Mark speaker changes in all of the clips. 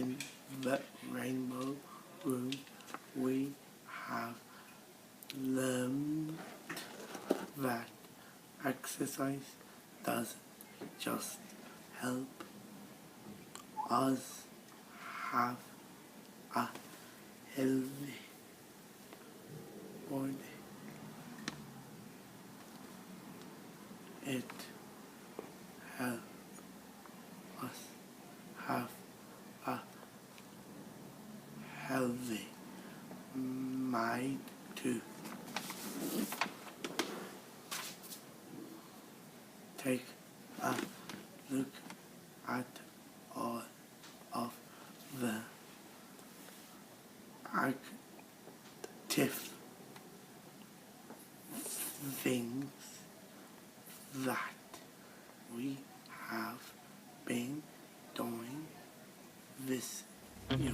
Speaker 1: in the Rainbow Room, we have learned that exercise doesn't just help us have a healthy body. It helps us have a healthy mind too. Take a look at all of the active things that we have been doing this year.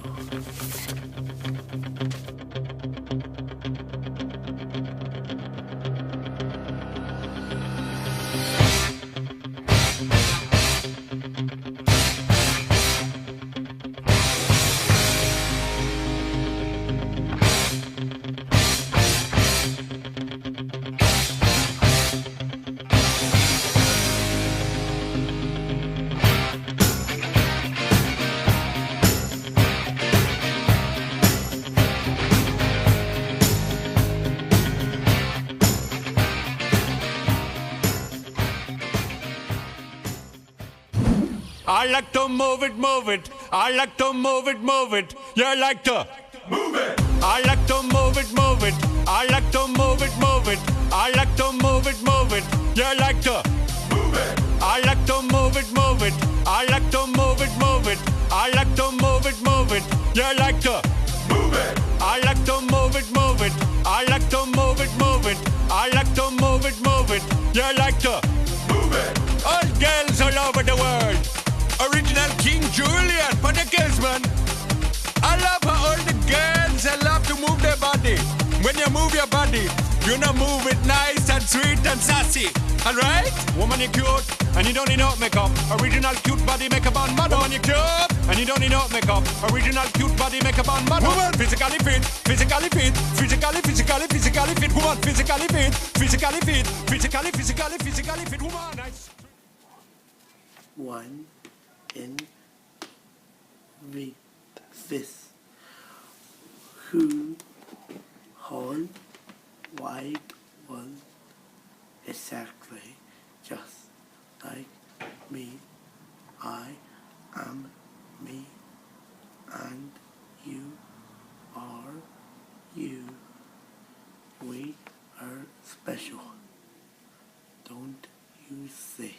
Speaker 2: I like to move it, move it. I like to move it, move it. You like to move it. I like to move it, move it. I like to move it, move it. I like to move it, move it. You like to move it. I like to move it, move it. I like to move it, move it. I like to move it, move it. You like to move it. I like to move it, move it. I like to move it, move it. I like to move it, move it. You like to move it. All girls all over the world. Original King Julian for the girls, man. I love how all the girls I love to move their body. When you move your body, you know move it nice and sweet and sassy. Alright? Woman, you cute and you don't need no makeup. Original cute body makeup on model. Woman, you cute and you don't need no makeup. Original cute body makeup on model. Woman, physically fit, physically fit, physically fit. Woman, physically fit, physically fit, physically fit. Woman, nice.
Speaker 1: One in this who whole wide world exactly just like me. I am me and you are you. We are special. Don't you say?